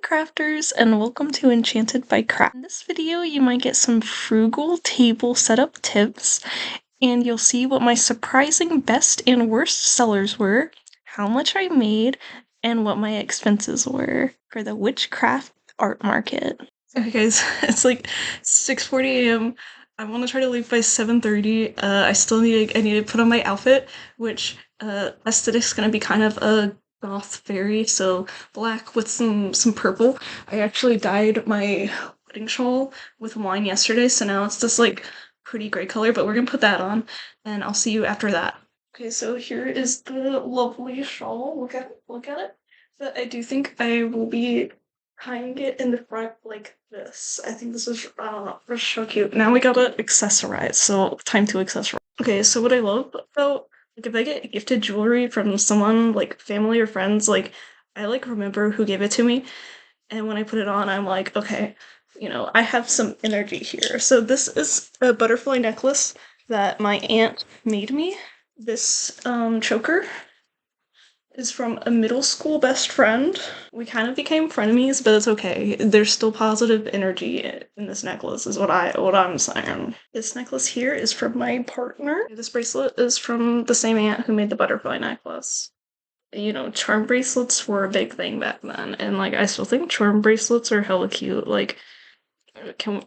Witchcrafters, and welcome to Enchanted by Craft. In this video, you might get some frugal table setup tips, and you'll see what my surprising best and worst sellers were, how much I made, and what my expenses were for the Witchcraft art market. Okay guys, it's like 6:40 a.m. I want to try to leave by 7:30. I need to put on my outfit, which aesthetic's gonna be kind of a goth fairy, so black with some purple. I actually dyed my wedding shawl with wine yesterday, so now it's this like pretty gray color, but we're gonna put that on, and I'll see you after that. Okay, so here is the lovely shawl. Look at it. But I do think I will be tying it in the front like this. I think this is so cute. Now we gotta accessorize, so time to accessorize. Okay, so what I love about, like, if I get gifted jewelry from someone, like family or friends, like, I like remember who gave it to me, and when I put it on, I'm like, okay, you know, I have some energy here. So this is a butterfly necklace that my aunt made me. This choker is from a middle school best friend. We kind of became frenemies, but it's okay. There's still positive energy in this necklace, is what I'm saying. This necklace here is from my partner. This bracelet is from the same aunt who made the butterfly necklace. You know, charm bracelets were a big thing back then, and like I still think charm bracelets are hella cute. Like, can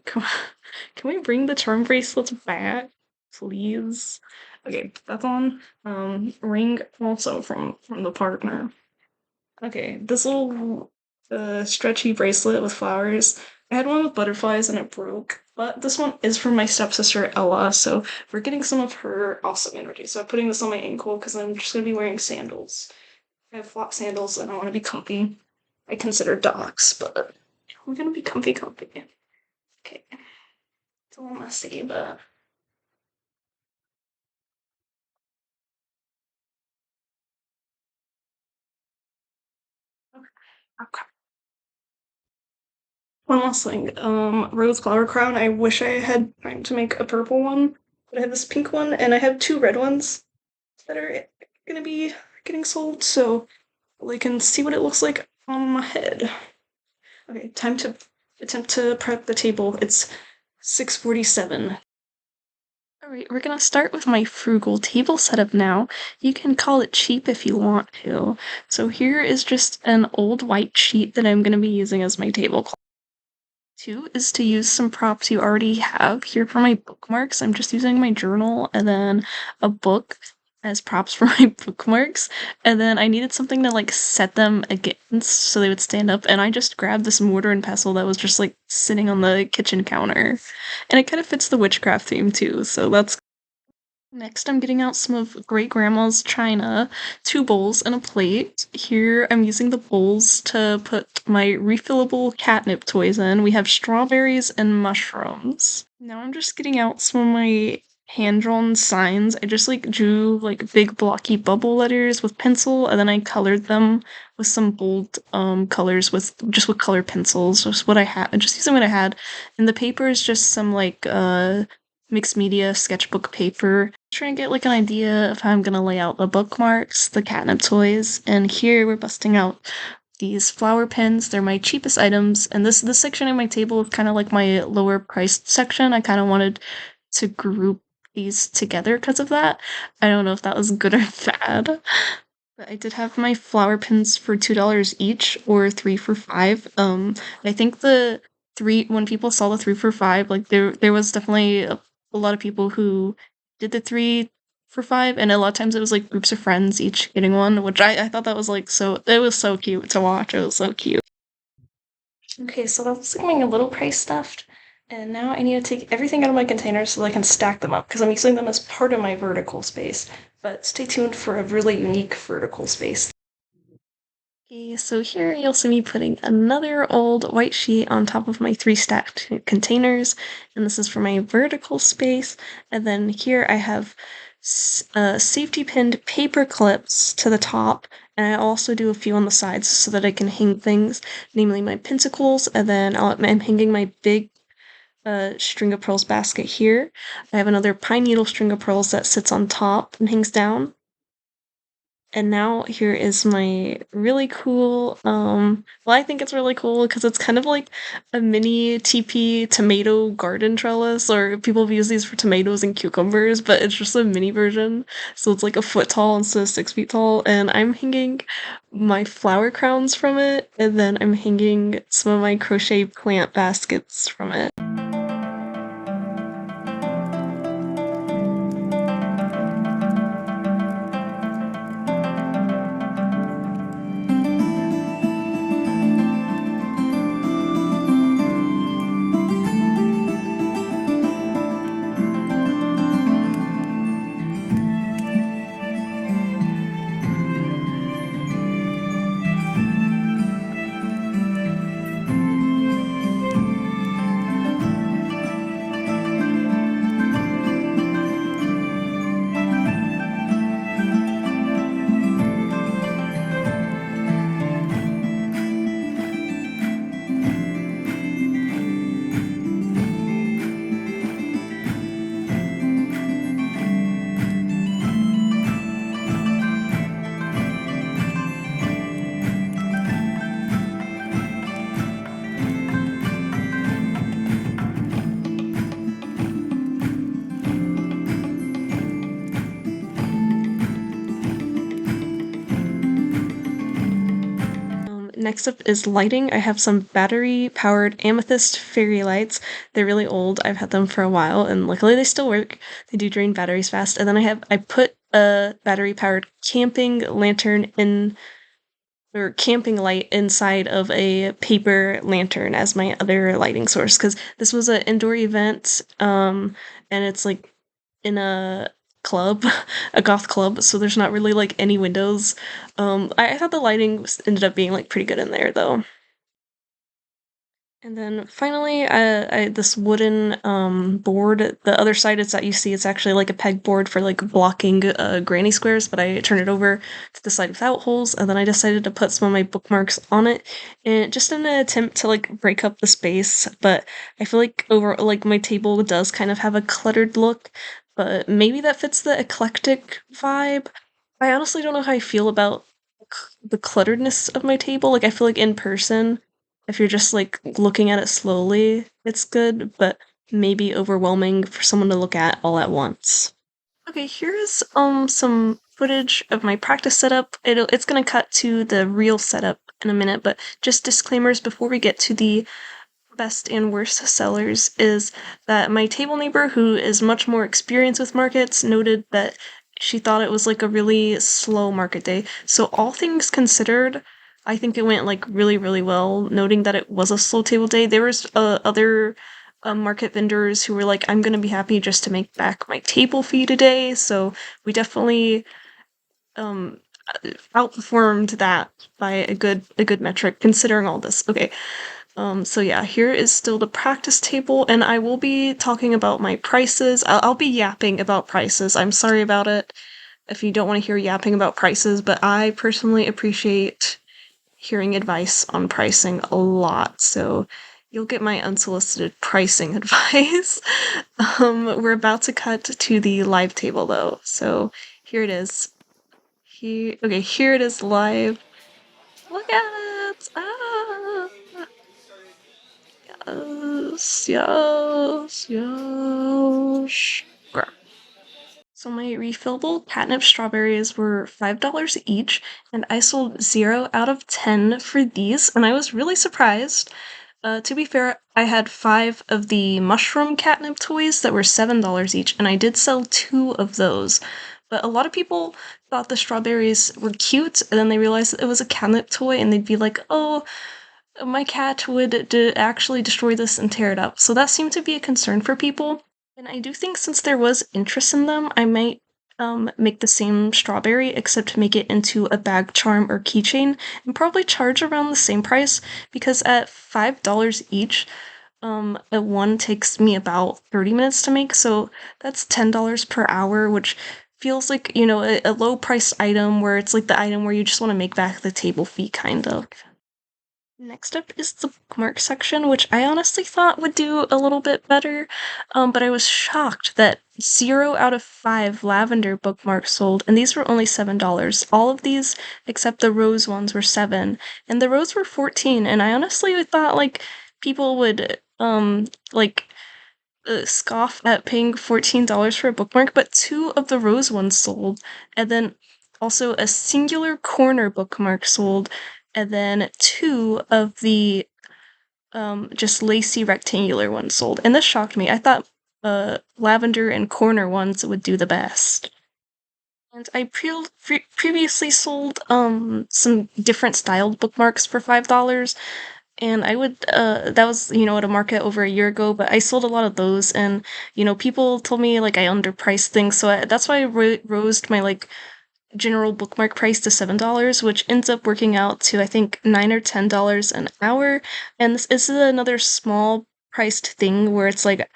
we bring the charm bracelets back, please? Okay, that's on. Ring also from the partner. Okay, this little stretchy bracelet with flowers. I had one with butterflies and it broke, but this one is from my stepsister Ella, so we're getting some of her awesome energy. So I'm putting this on my ankle because I'm just gonna be wearing sandals. I have flat sandals and I want to be comfy. I consider docs, but we're gonna be comfy. Okay, it's a little messy, but okay. One last thing, rose flower crown. I wish I had time to make a purple one, but I have this pink one and I have two red ones that are gonna be getting sold, so we can see what it looks like on my head. Okay, time to attempt to prep the table. It's 6:47. Alright, we're gonna start with my frugal table setup now. You can call it cheap if you want to. So here is just an old white sheet that I'm gonna be using as my tablecloth. Two is to use some props you already have. Here for my bookmarks, I'm just using my journal and then a book as props for my bookmarks. And then I needed something to like set them against so they would stand up, and I just grabbed this mortar and pestle that was just like sitting on the kitchen counter. And it kind of fits the witchcraft theme too, so that's. Next, I'm getting out some of Great Grandma's china, 2 bowls and a plate. Here, I'm using the bowls to put my refillable catnip toys in. We have strawberries and mushrooms. Now I'm just getting out some of my hand-drawn signs. I just like drew like big blocky bubble letters with pencil, and then I colored them with some bold colors with color pencils. Just what I had, just using what I had. And the paper is just some like mixed media sketchbook paper. Trying to get like an idea of how I'm gonna lay out the bookmarks, the Catnip Toys, and here we're busting out these flower pins. They're my cheapest items, and this section of my table is kind of like my lower priced section. I kind of wanted to group these together because of that. I don't know if that was good or bad. But I did have my flower pins for $2 each, or 3 for $5. I think the three, when people saw the 3 for $5, like there was definitely a lot of people who did the 3 for $5, and a lot of times it was like groups of friends each getting one, which I thought that was like it was so cute to watch. It was so cute. Okay, so that's becoming a little price stuffed, and now I need to take everything out of my containers so that I can stack them up because I'm using them as part of my vertical space. But stay tuned for a really unique vertical space. Okay, so here you'll see me putting another old white sheet on top of my 3 stacked containers, and this is for my vertical space. And then here I have safety pinned paper clips to the top, and I also do a few on the sides so that I can hang things, namely my Pentacles, and then I'm hanging my big string of pearls basket here. I have another pine needle string of pearls that sits on top and hangs down. And now here is my really cool, well, I think it's really cool because it's kind of like a mini TP tomato garden trellis, or people have used these for tomatoes and cucumbers, but it's just a mini version. So it's like a foot tall instead of 6 feet tall, and I'm hanging my flower crowns from it, and then I'm hanging some of my crochet plant baskets from it. Next up is lighting. I have some battery-powered amethyst fairy lights. They're really old. I've had them for a while, and luckily they still work. They do drain batteries fast. And then I put a battery-powered camping lantern in, or camping light inside of a paper lantern as my other lighting source, because this was an indoor event, and it's like in a club, a goth club, so there's not really like any windows. I thought the lighting ended up being like pretty good in there though. And then finally, I this wooden board. The other side is that you see it's actually like a pegboard for like blocking granny squares, but I turned it over to the side without holes, and then I decided to put some of my bookmarks on it, and just in an attempt to like break up the space. But I feel like like my table does kind of have a cluttered look, but maybe that fits the eclectic vibe. I honestly don't know how I feel about the clutteredness of my table. Like I feel like in person, if you're just like looking at it slowly, it's good, but maybe overwhelming for someone to look at all at once. Okay, here's some footage of my practice setup. It's gonna cut to the real setup in a minute, but just disclaimers before we get to the best and worst sellers is that my table neighbor, who is much more experienced with markets, noted that she thought it was like a really slow market day. So all things considered, I think it went like really, really well, noting that it was a slow table day. There was other market vendors who were like, I'm gonna be happy just to make back my table fee today. So we definitely um outperformed that by a good metric considering all this. Okay. So yeah, here is still the practice table, and I will be talking about my prices. I'll be yapping about prices. I'm sorry about it if you don't want to hear yapping about prices, but I personally appreciate hearing advice on pricing a lot, so you'll get my unsolicited pricing advice. We're about to cut to the live table though, so here it is. Here it is live. Look at it! Ah! Yes, yes, yes. Okay. So my refillable catnip strawberries were $5 each, and I sold 0 out of 10 for these, and I was really surprised. To be fair, I had 5 of the mushroom catnip toys that were $7 each, and I did sell 2 of those. But a lot of people thought the strawberries were cute, and then they realized that it was a catnip toy, and they'd be like, oh, my cat would actually destroy this and tear it up. So that seemed to be a concern for people. And I do think since there was interest in them, I might make the same strawberry, except make it into a bag charm or keychain, and probably charge around the same price, because at $5 each, a one takes me about 30 minutes to make, so that's $10 per hour, which feels like, you know, a low priced item where it's like the item where you just want to make back the table fee, kind of. Next up is the bookmark section, which I honestly thought would do a little bit better, but I was shocked that 0 out of 5 lavender bookmarks sold, and these were only $7. All of these, except the rose ones, were 7, and the rose were 14, and I honestly thought, like, people would, scoff at paying $14 for a bookmark, but 2 of the rose ones sold, and then also a singular corner bookmark sold, and then 2 of the just lacy rectangular ones sold. And this shocked me. I thought lavender and corner ones would do the best. And I previously sold some different styled bookmarks for $5, and I would that was, at a market over a year ago, but I sold a lot of those, and people told me like I underpriced things, so that's why I rose my like general bookmark price to $7, which ends up working out to I think $9 or $10 an hour. And this is another small priced thing where it's like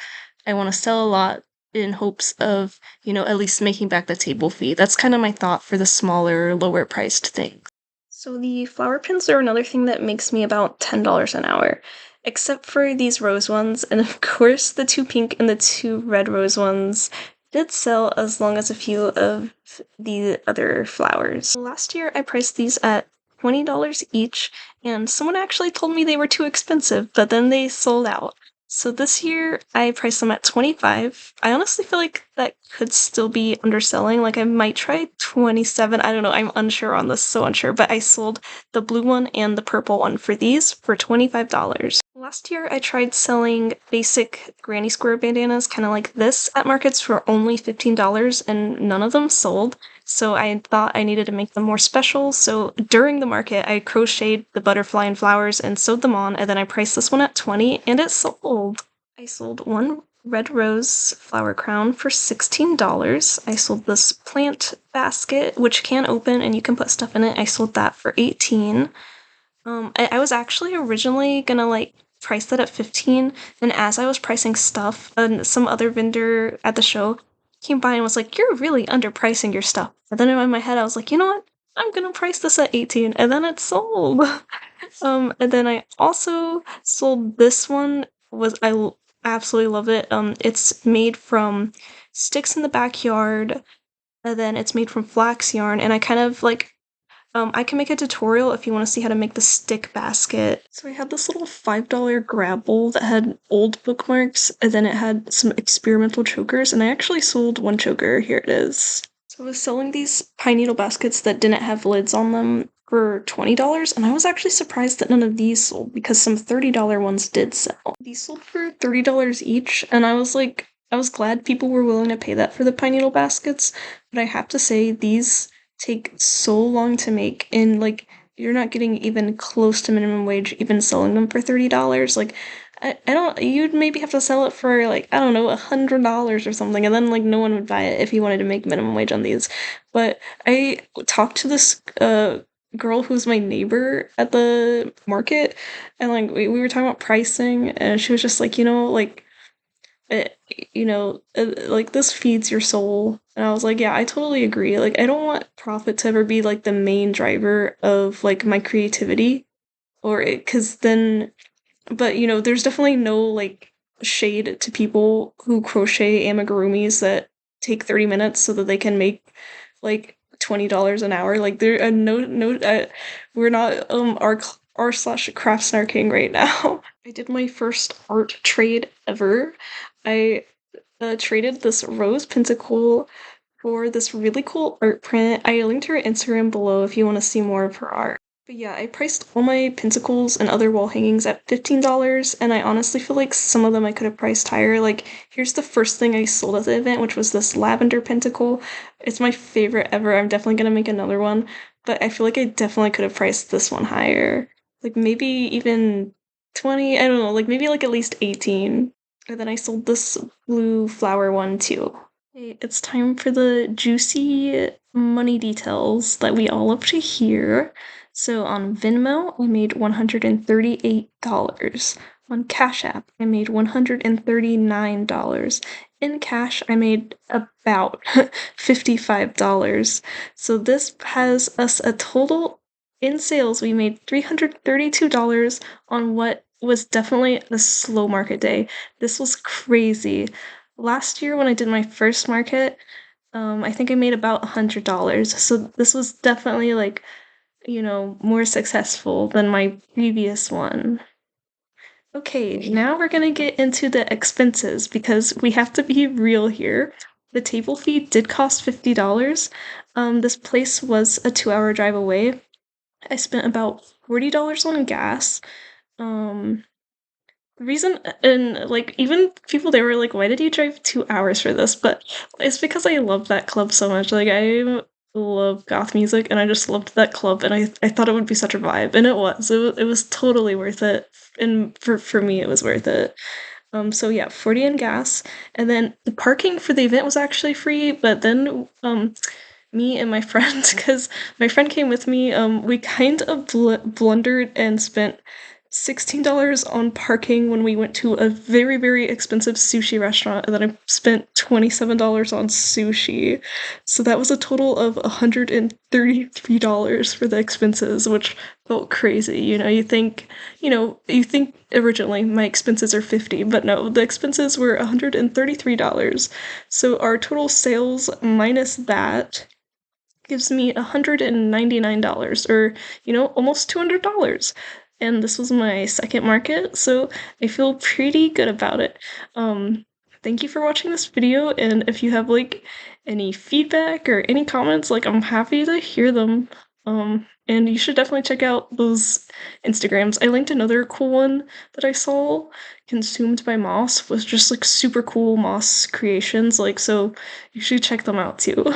I want to sell a lot in hopes of, at least making back the table fee. That's kind of my thought for the smaller, lower priced things. So the flower pins are another thing that makes me about $10 an hour, except for these rose ones, and of course the 2 pink and the 2 red rose ones did sell, as long as a few of the other flowers. Last year I priced these at $20 each, and someone actually told me they were too expensive, but then they sold out. So this year I priced them at $25. I honestly feel like that could still be underselling. Like I might try $27. I don't know. I'm unsure on this, so unsure. But I sold the blue one and the purple one for these for $25. Last year I tried selling basic granny square bandanas, kind of like this, at markets for only $15, and none of them sold. So I thought I needed to make them more special, so during the market I crocheted the butterfly and flowers and sewed them on, and then I priced this one at $20, and it sold. I sold one red rose flower crown for $16. I sold this plant basket, which can open and you can put stuff in it. I sold that for $18. I was actually originally gonna like price that at $15, and as I was pricing stuff, and some other vendor at the show came by and was like, "You're really underpricing your stuff." And then in my head, I was like, "You know what? I'm gonna price this at $18," and then it sold. And then I also sold this one. Absolutely love it. It's made from sticks in the backyard, and then it's made from flax yarn, and I kind of like I can make a tutorial if you want to see how to make the stick basket. So I had this little $5 grab bowl that had old bookmarks, and then it had some experimental chokers, and I actually sold one choker. Here it is. So I was selling these pine needle baskets that didn't have lids on them for $20, and I was actually surprised that none of these sold, because some $30 ones did sell. These sold for $30 each, and I was glad people were willing to pay that for the pine needle baskets, but I have to say, these take so long to make, and like you're not getting even close to minimum wage even selling them for $30. Like I don't, you'd maybe have to sell it for like, I don't know, $100 or something, and then like no one would buy it if you wanted to make minimum wage on these. But I talked to this girl who's my neighbor at the market, and like we were talking about pricing, and she was just like, like it, like this feeds your soul. And I was like, yeah, I totally agree. Like, I don't want profit to ever be like the main driver of like my creativity, or it, cause then, but there's definitely no like shade to people who crochet amigurumis that take 30 minutes so that they can make like $20 an hour. Like, there, we're not, r/craft snarking right now. I did my first art trade ever. I traded this rose pentacle for this really cool art print. I linked her Instagram below if you want to see more of her art. But yeah, I priced all my pentacles and other wall hangings at $15, and I honestly feel like some of them I could have priced higher. Like, here's the first thing I sold at the event, which was this lavender pentacle. It's my favorite ever. I'm definitely gonna make another one, but I feel like I definitely could have priced this one higher. Like, maybe even 20, I don't know, like maybe like at least 18. And then I sold this blue flower one too. Okay, it's time for the juicy money details that we all love to hear. So on Venmo, I made $138. On Cash App, I made $139. In cash, I made about $55. So this has us a total In sales, we made $332 on what was definitely a slow market day. This was crazy. Last year when I did my first market, I think I made about $100. So this was definitely like, more successful than my previous one. Okay, now we're gonna get into the expenses because we have to be real here. The table fee did cost $50. This place was a 2-hour drive away. I spent about $40 on gas. The reason, and like even people they were like, why did you drive 2 hours for this? But it's because I love that club so much. Like I love goth music and I just loved that club and I thought it would be such a vibe and it was. It was totally worth it. And for me it was worth it. So yeah, 40 in gas. And then the parking for the event was actually free, but then me and my friend, because my friend came with me, we kind of blundered and spent $16 on parking when we went to a very, very expensive sushi restaurant, and then I spent $27 on sushi. So that was a total of $133 for the expenses, which felt crazy. You think originally my expenses are $50, but no, the expenses were $133. So our total sales minus that gives me $199 or, almost $200. And this was my second market, so I feel pretty good about it. Thank you for watching this video, and if you have like any feedback or any comments, like I'm happy to hear them. And you should definitely check out those Instagrams. I linked another cool one that I saw, Consumed by Moss, was just like super cool moss creations, like so you should check them out too.